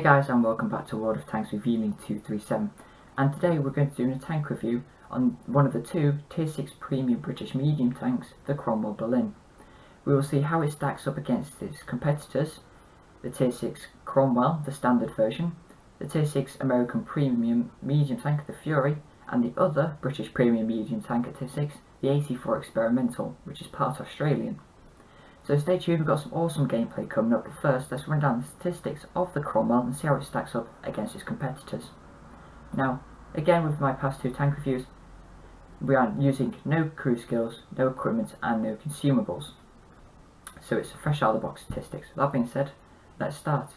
guys, and welcome back to World of Tanks with Viewling237, and today we're going to do a tank review on one of the two Tier 6 premium British medium tanks, the Cromwell Berlin. We will see how it stacks up against its competitors, the Tier 6 Cromwell, the standard version, the Tier 6 American premium medium tank, the Fury, and the other British premium medium tank at Tier 6, the AC4 Experimental, which is part Australian. So stay tuned, we've got some awesome gameplay coming up, but first let's run down the statistics of the Cromwell and see how it stacks up against its competitors. Now, again with my past two tank reviews, we are using no crew skills, no equipment and no consumables. So it's fresh out of the box statistics. That being said, let's start.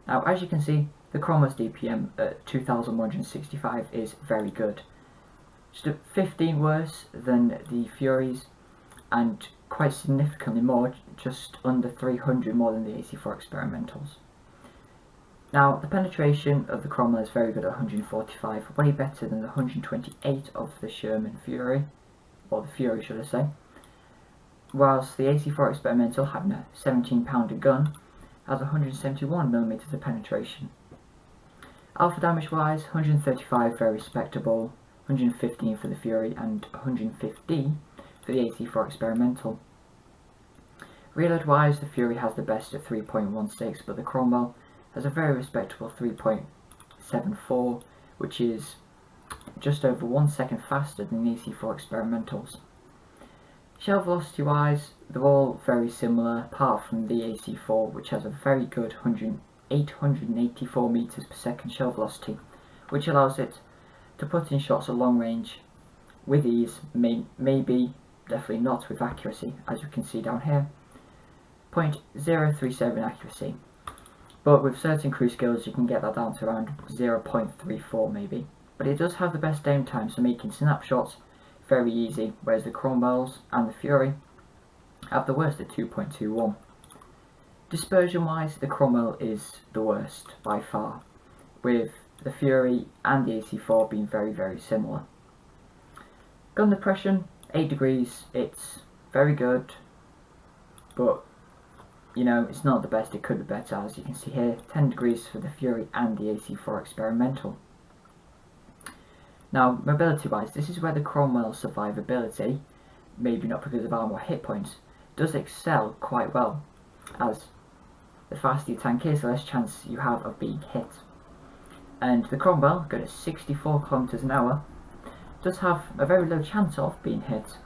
Now as you can see, the Cromwell's DPM at 2165 is very good. Just 15 worse than the Furies and quite significantly more, just under 300 more than the AC4 Experimentals. Now the penetration of the Cromwell is very good at 145, way better than the 128 of the Sherman Fury, or the Fury should I say, whilst the AC4 Experimental, having a 17 pounder gun, has 171mm of penetration. Alpha damage wise, 135 very respectable, 115 for the Fury and 150 for the AC4 Experimental. Reload wise, the Fury has the best at 3.16, but the Cromwell has a very respectable 3.74, which is just over 1 second faster than the AC4 Experimentals. Shell velocity wise, they're all very similar, apart from the AC4, which has a very good 884 meters per second shell velocity, which allows it to put in shots at long range with ease, maybe definitely not with accuracy, as you can see down here, 0.037 accuracy, but with certain crew skills you can get that down to around 0.34 maybe, but it does have the best aim time, so making snapshots very easy, whereas the Cromwells and the Fury have the worst at 2.21. Dispersion wise, the Cromwell is the worst by far, with the Fury and the AC4 being very similar. Gun depression, 8 degrees, it's very good, but you know, it's not the best, it could be better. As you can see here, 10 degrees for the Fury and the AC4 Experimental. Now, mobility wise, this is where the Cromwell's survivability, maybe not because of armor or hit points, does excel quite well, as the faster your tank is, the less chance you have of being hit. And the Cromwell, going at 64 kilometers an hour, does have a very low chance of being hit,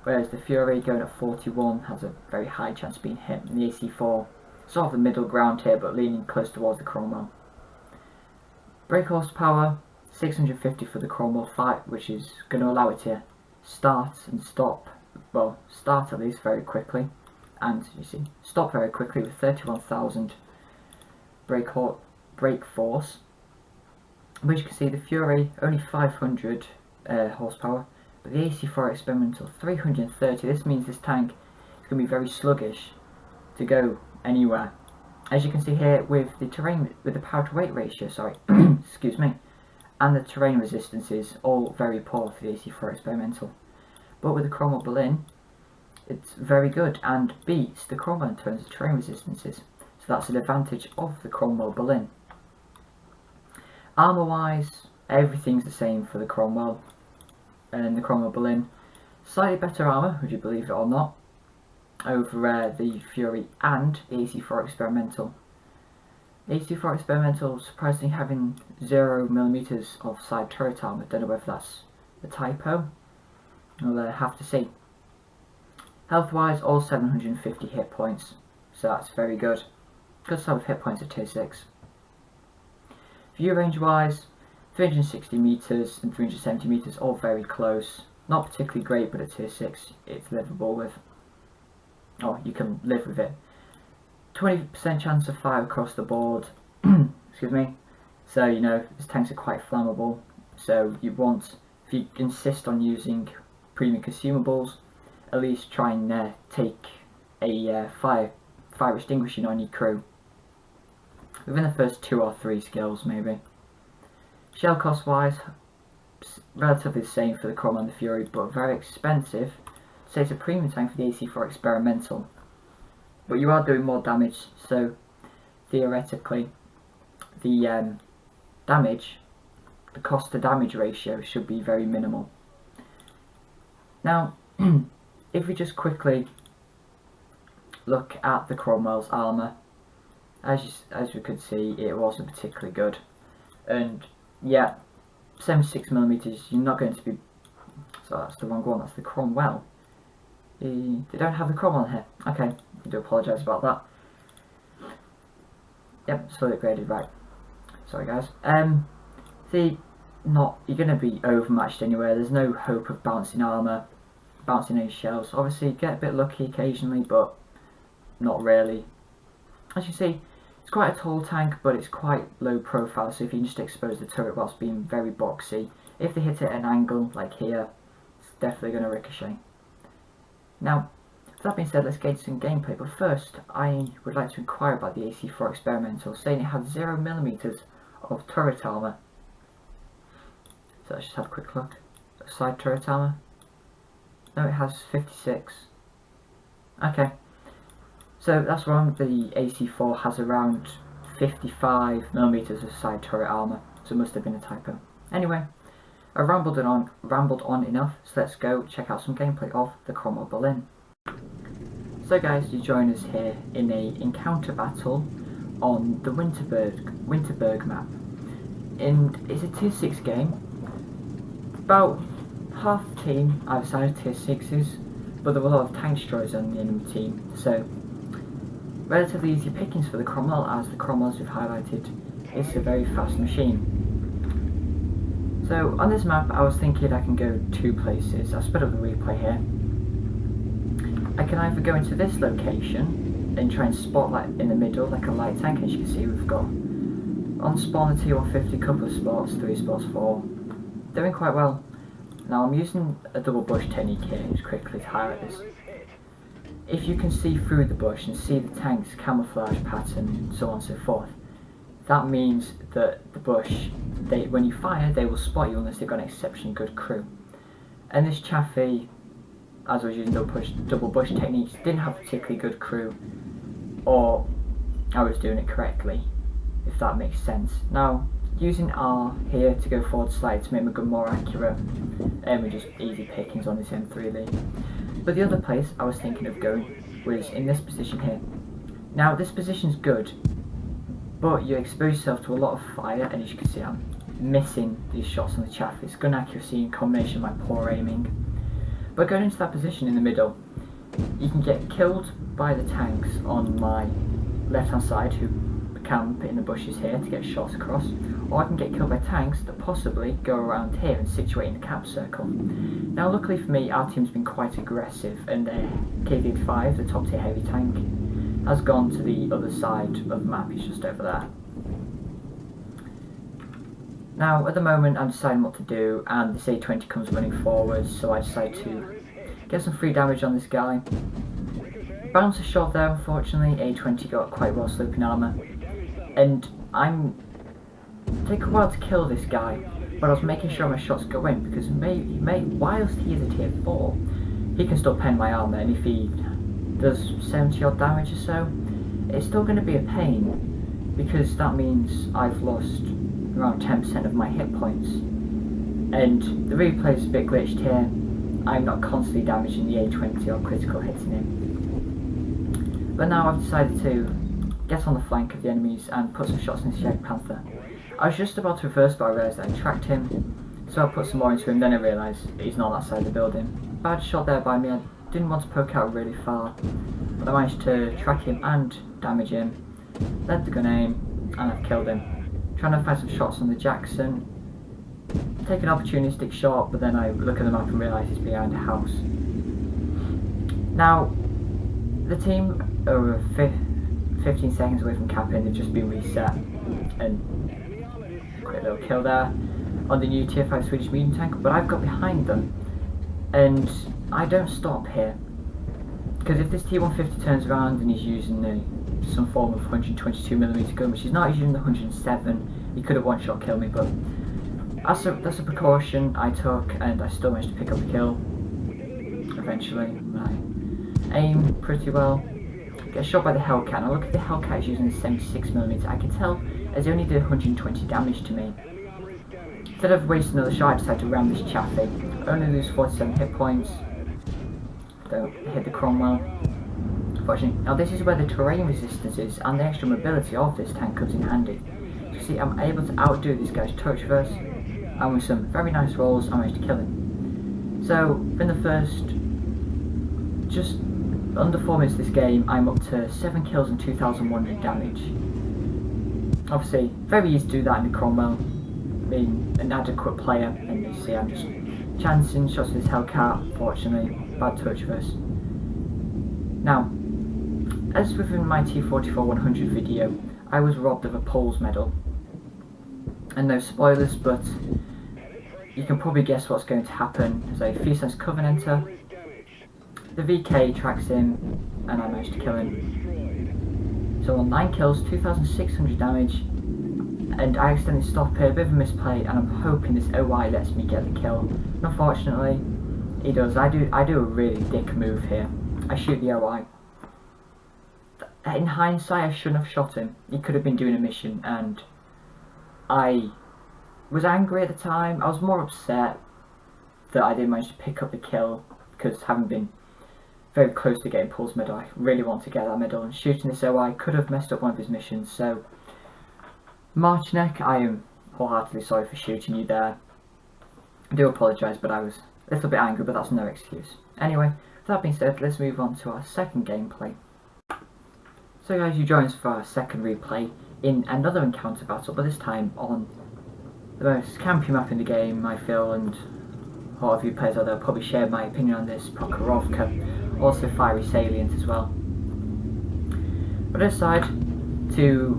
whereas the Fury, going at 41, has a very high chance of being hit, and the AC4 sort of the middle ground here, but leaning close towards the Cromwell. Brake horsepower, 650 for the Cromwell 5, which is going to allow it to start and stop, well, start at least very quickly, and you see, stop very quickly with 31,000 brake force, which you can see the Fury only 500 horsepower, but the AC4 Experimental 330. This means this tank is going to be very sluggish to go anywhere. As you can see here, with the terrain, with the power to weight ratio, sorry, excuse me, and the terrain resistances, all very poor for the AC4 Experimental. But with the Cromwell Berlin, it's very good and beats the Cromwell in terms of terrain resistances. So that's an advantage of the Cromwell Berlin. Armour wise, everything's the same for the Cromwell and the Cromwell Berlin. Slightly better armour, would you believe it or not, over the Fury and the AC4 Experimental. The AC4 Experimental surprisingly having 0mm of side turret armour. Don't know whether that's a typo, we'll have to see. Health wise, all 750 hit points, so that's very good. Good start with hit points at tier 6. View range wise, 360 meters and 370 meters, all very close. Not particularly great, but at tier 6 it's livable with. Oh, you can live with it. 20% chance of fire across the board. Excuse me. So you know, these tanks are quite flammable. So you want, if you insist on using premium consumables, at least try and take a fire extinguishing on your crew within the first 2 or 3 skills maybe. Shell cost wise, relatively the same for the Cromwell and the Fury, but very expensive. So it's a premium tank for the AC4 Experimental. But you are doing more damage, so theoretically the damage, the cost to damage ratio should be very minimal. Now, if we just quickly look at the Cromwell's armour, as we could see, it wasn't particularly good. And yeah, 76mm, you're not going to be... So that's the wrong one, that's the Cromwell. They don't have the Cromwell here. Okay, I do apologise about that. Yep, slowly graded, right. Sorry guys. You're going to be overmatched anywhere. There's no hope of bouncing armour, bouncing any shells. Obviously, get a bit lucky occasionally, but not really. As you see, it's quite a tall tank, but it's quite low profile, so if you just expose the turret whilst being very boxy, if they hit it at an angle, like here, it's definitely going to ricochet. Now, with that being said, let's get into some gameplay, but first, I would like to inquire about the AC4 Experimental, saying it had 0mm of turret armour. So let's just have a quick look. Side turret armour. No, it has 56. Okay. So that's wrong, the AC4 has around 55mm of side turret armour, so it must have been a typo. Anyway, I rambled on enough, so let's go check out some gameplay of the Cromwell Berlin. So guys, you join us here in a encounter battle on the Winterberg map. And it's a tier 6 game. About half the team outside tier 6s, but there were a lot of tank destroyers on the enemy team, so relatively easy pickings for the Cromwell, as the Cromwell, as we've highlighted, is a very fast machine. So on this map I was thinking I can go two places. I'll split up the replay here. I can either go into this location and try and spot like in the middle like a light tank, as you can see we've got on spawn the T150 couple of spots, 3 spots, 4. Doing quite well. Now I'm using a double bush technique here, just quickly to highlight this. If you can see through the bush and see the tank's camouflage pattern and so on and so forth, that means that the bush, when you fire, they will spot you unless they've got an exceptionally good crew. And this Chaffee, as I was using double bush techniques, didn't have a particularly good crew, or I was doing it correctly, if that makes sense. Now, using R here to go forward slightly to make my gun more accurate, and we're just easy pickings on this M3 lead. But the other place I was thinking of going was in this position here. Now this position's good, but you expose yourself to a lot of fire, and as you can see I'm missing these shots on the chaff. It's gun accuracy in combination with my poor aiming. But going into that position in the middle, you can get killed by the tanks on my left hand side who camp in the bushes here to get shots across, or I can get killed by tanks that possibly go around here and situate in the camp circle. Now luckily for me, our team's been quite aggressive, and their KV-5, the top tier heavy tank, has gone to the other side of the map. It's just over there. Now at the moment I'm deciding what to do, and this A20 comes running forward, so I decide to get some free damage on this guy. Bounce a shot there, unfortunately. A20 got quite well sloping armour, and take a while to kill this guy, but I was making sure my shots go in, because whilst he is a tier 4, he can still pen my armour, and if he does 70 odd damage or so, it's still going to be a pain, because that means I've lost around 10% of my hit points, and the replay is a bit glitched here. I'm not constantly damaging the A20 or critical hitting him, but now I've decided to get on the flank of the enemies and put some shots in the Shag Panther. I was just about to reverse, but I realised I tracked him, so I put some more into him. Then I realised he's not on that side of the building. Bad shot there by me. I didn't want to poke out really far, but I managed to track him and damage him, led the gun aim, and I've killed him. Trying to find some shots on the Jackson, take an opportunistic shot, but then I look at the map and realise he's behind a house. Now the team are 15 seconds away from capping. They've just been reset, and quick little kill there on the new tier 5 Swedish medium tank, but I've got behind them, and I don't stop here, because if this T150 turns around and he's using some form of 122mm gun, which he's not, he's using the 107, he could have one shot killed me, but that's a precaution I took, and I still managed to pick up a kill eventually. I aim pretty well, get shot by the Hellcat. Now look at the Hellcat, is using the 76mm. I can tell as he only did 120 damage to me. Instead of wasting another shot, I decided to ram this Chaffee. I only lose 47 hit points. Don't hit the Cromwell. Unfortunately, now this is where the terrain resistances and the extra mobility of this tank comes in handy. You see, I'm able to outdo this guy's touch verse, and with some very nice rolls, I managed to kill him. So, in the first, just under 4 minutes of this game, I'm up to 7 kills and 2,100 damage. Obviously, very easy to do that in the Cromwell, being an adequate player, and you see I'm just chancing shots with this Hellcat, fortunately, bad touch verse. Now, as within my T44-100 video, I was robbed of a Pulse medal. And no spoilers, but you can probably guess what's going to happen. As a Fearsense Covenanter, the VK tracks him, and I managed to kill him. So on 9 kills, 2,600 damage, and I accidentally stop here, a bit of a misplay, and I'm hoping this OI lets me get the kill. And unfortunately, he does. I do a really dick move here. I shoot the OI. In hindsight, I shouldn't have shot him. He could have been doing a mission, and I was angry at the time. I was more upset that I didn't manage to pick up the kill, because having been very close to getting Paul's medal, I really want to get that medal, and shooting this OI could have messed up one of his missions. So, Marchnek, I am wholeheartedly sorry for shooting you there. I do apologise, but I was a little bit angry, but that's no excuse. Anyway, with that being said, let's move on to our second gameplay. So guys, you join us for our second replay in another encounter battle, but this time on the most campy map in the game, I feel, and a lot of you players out there probably share my opinion on this, Prokhorovka, also Fiery Salient as well. But I decided to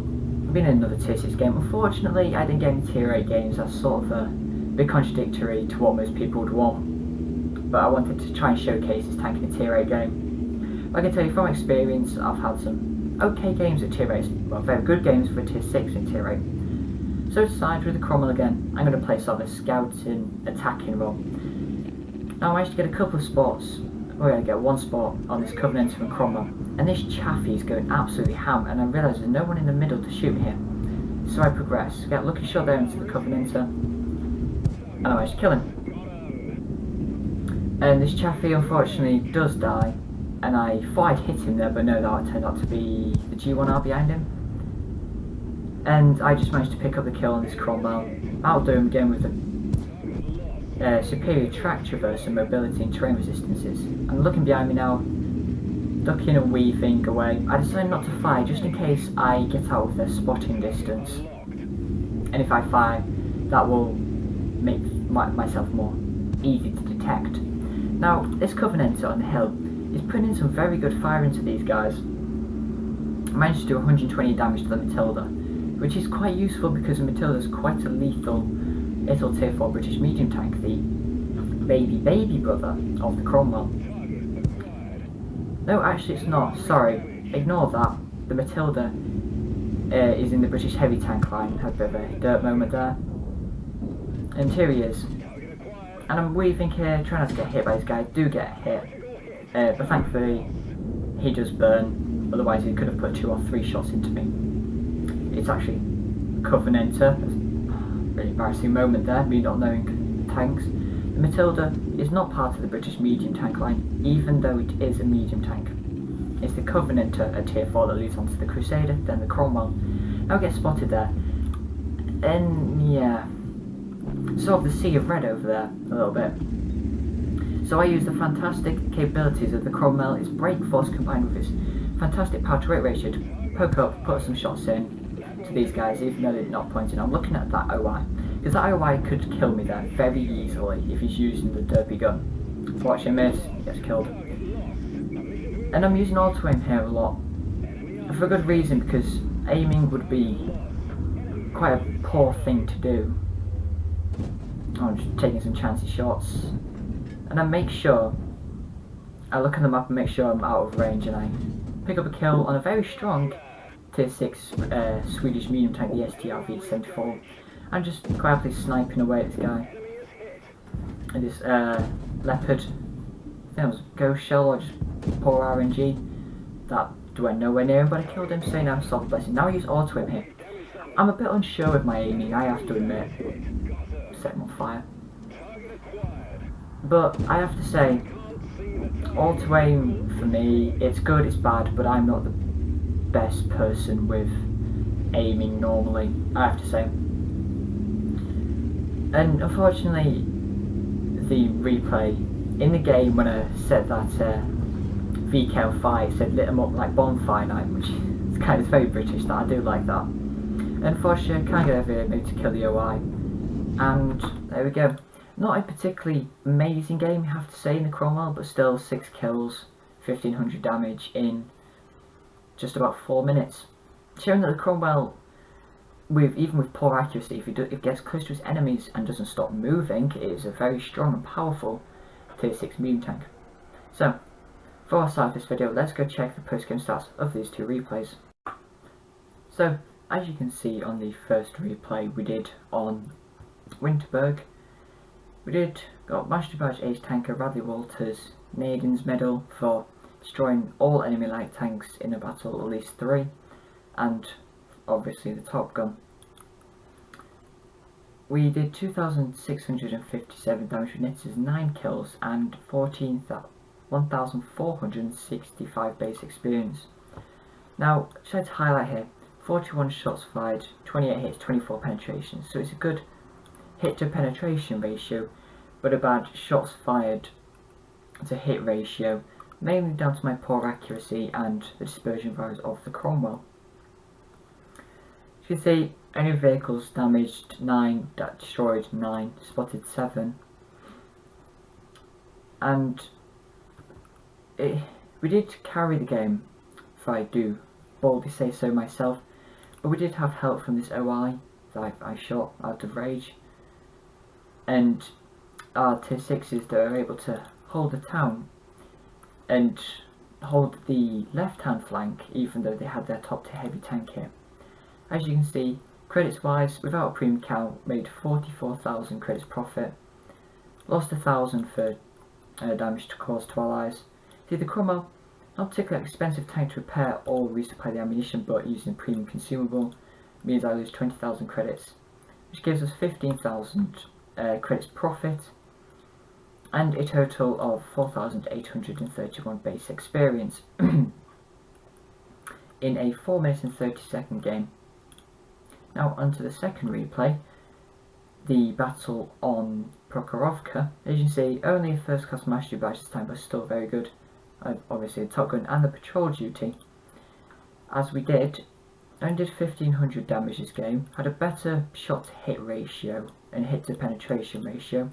be in another tier 6 game. Unfortunately, I didn't get any tier 8 games. That's sort of a bit contradictory to what most people would want, but I wanted to try and showcase this tank in a tier 8 game. But I can tell you from experience, I've had some okay games at tier 8, well, very good games for tier 6 and tier 8. So I decided with the Cromwell again, I'm going to play sort of a scouting, attacking role. Now I managed to get a couple of spots. We're going to get one spot on this Covenanter and Cromwell, and this Chaffee is going absolutely ham, and I realise there's no one in the middle to shoot here. So I progress, get a lucky shot there into the Covenanter, and I managed to kill him. And this Chaffee unfortunately does die, and I thought I'd hit him there, but no, that turned out to be the G1R behind him. And I just managed to pick up the kill on this Cromwell, outdo him again with the superior track traverse and mobility and terrain resistances. I'm looking behind me now, ducking and weaving away. I decided not to fire just in case I get out of their spotting distance. And if I fire, that will make myself more easy to detect. Now, this Covenanter on the hill is putting in some very good fire into these guys. I managed to do 120 damage to the Matilda, which is quite useful because the Matilda is quite a lethal tier 4 British medium tank, the baby brother of the Cromwell. No, actually it's not, sorry, ignore that. The Matilda is in the British heavy tank line. Had a bit of a dirt moment there. And here he is. And I'm weaving here, trying not to get hit by this guy. Do get hit. But thankfully, he does burn, otherwise he could have put 2 or 3 shots into me. It's actually Covenanter. Really embarrassing moment there, me not knowing tanks. The Matilda is not part of the British medium tank line, even though it is a medium tank. It's the Covenanter at tier 4 that leads on to the Crusader, then the Cromwell. Now get spotted there. And yeah, sort of the sea of red over there, a little bit. So I use the fantastic capabilities of the Cromwell, its brake force combined with its fantastic power to weight ratio to poke up, put some shots in to these guys, even though they're not pointing. I'm looking at that OI, because that OI could kill me there very easily if he's using the derpy gun. Watch him miss, he gets killed. And I'm using auto aim here a lot, for a good reason, because aiming would be quite a poor thing to do. I'm just taking some chancy shots. And I make sure, I look at the map and make sure I'm out of range, and I pick up a kill on a very strong tier 6 Swedish medium tank, the STRV-74. I'm just quietly sniping away at this guy. And this Leopard, I think that was Ghost Shell or just poor RNG. That went nowhere near him, but I killed him, so now solid blessing. Now I use auto aim here. I'm a bit unsure with my aiming, I have to admit. Set him on fire. But I have to say, auto aim for me, it's good, it's bad, but I'm not the best person with aiming normally, I have to say. And unfortunately, the replay in the game when I said that VKL fire said lit them up like bonfire night, which is kind of very British. That I do like that. Unfortunately, I can't get over maybe to kill the OI, and there we go. Not a particularly amazing game, you have to say, in the Cromwell, but still 6 kills, 1500 damage in just about 4 minutes, showing that the Cromwell, even with poor accuracy, if it gets close to its enemies and doesn't stop moving, it is a very strong and powerful tier 6 medium tank. So, for our side of this video, let's go check the post-game stats of these two replays. So, as you can see on the first replay we did on Winterberg, we got Master Badge Ace Tanker Radley Walters Maiden's Medal for destroying all enemy light tanks in a battle, at least 3, and obviously the Top Gun. We did 2,657 damage with Nitz's 9 kills and 1,465 base experience. Now, try to highlight here, 41 shots fired, 28 hits, 24 penetrations, so it's a good hit to penetration ratio, but a bad shots fired to hit ratio, mainly down to my poor accuracy and the dispersion values of the Cromwell. As you can see, enemy vehicles damaged 9, destroyed 9, spotted 7, and we did carry the game, if I do boldly say so myself, but we did have help from this OI that I shot out of rage, and our tier 6s that are able to hold the town and hold the left hand flank even though they had their top tier heavy tank here. As you can see, credits wise, without a premium count, made 44,000 credits profit, lost 1,000 for damage caused to allies. See, the Cromwell, not particularly expensive tank to repair or resupply the ammunition, but using premium consumable means I lose 20,000 credits, which gives us 15,000 credits profit and a total of 4,831 base experience in a 4 minutes and 30-second game. Now onto the second replay, the battle on Prokhorovka. As you can see, only a first class mastery badge this time, but still very good. Obviously the Top Gun and the patrol duty. As we did, only did 1,500 damage this game, had a better shot to hit ratio and hit to penetration ratio,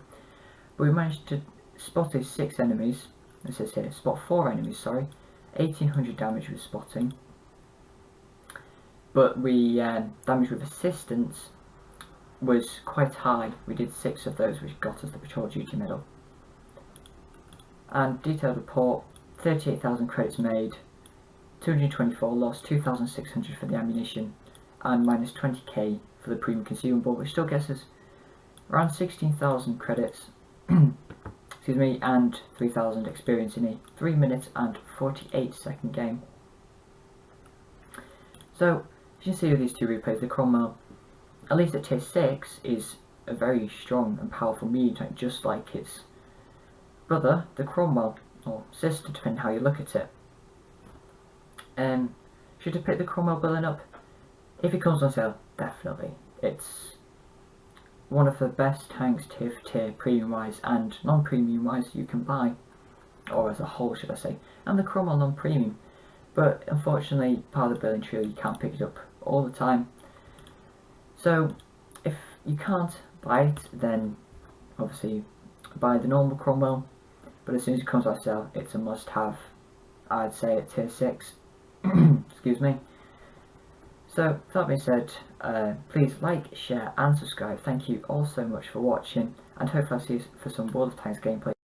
but we managed to spot 6 enemies, it says here, spot 4 enemies, sorry, 1,800 damage with spotting, but we damage with assistance was quite high. We did 6 of those, which got us the patrol duty medal. And detailed report, 38,000 credits made, 224 lost, 2,600 for the ammunition, and minus 20k for the premium consumable, which still gets us around 16,000 credits excuse me, and 3,000 experience in a 3 minutes and 48-second game. So, as you can see with these two replays, the Cromwell, at least at tier 6, is a very strong and powerful medium tank, just like its brother, the Cromwell, or sister, depending how you look at it. Should I pick the Cromwell Berlin up? If it comes on sale, definitely. It's one of the best tanks tier for tier, premium wise and non-premium wise, you can buy, or as a whole should I say, and the Cromwell non-premium. But unfortunately, part of the Berlin trio, you can't pick it up all the time. So if you can't buy it, then obviously buy the normal Cromwell, but as soon as it comes on sale, it's a must have, I'd say, at tier 6. Excuse me. So, that being said, please like, share and subscribe. Thank you all so much for watching, and hopefully I'll see you for some World of Tanks gameplay.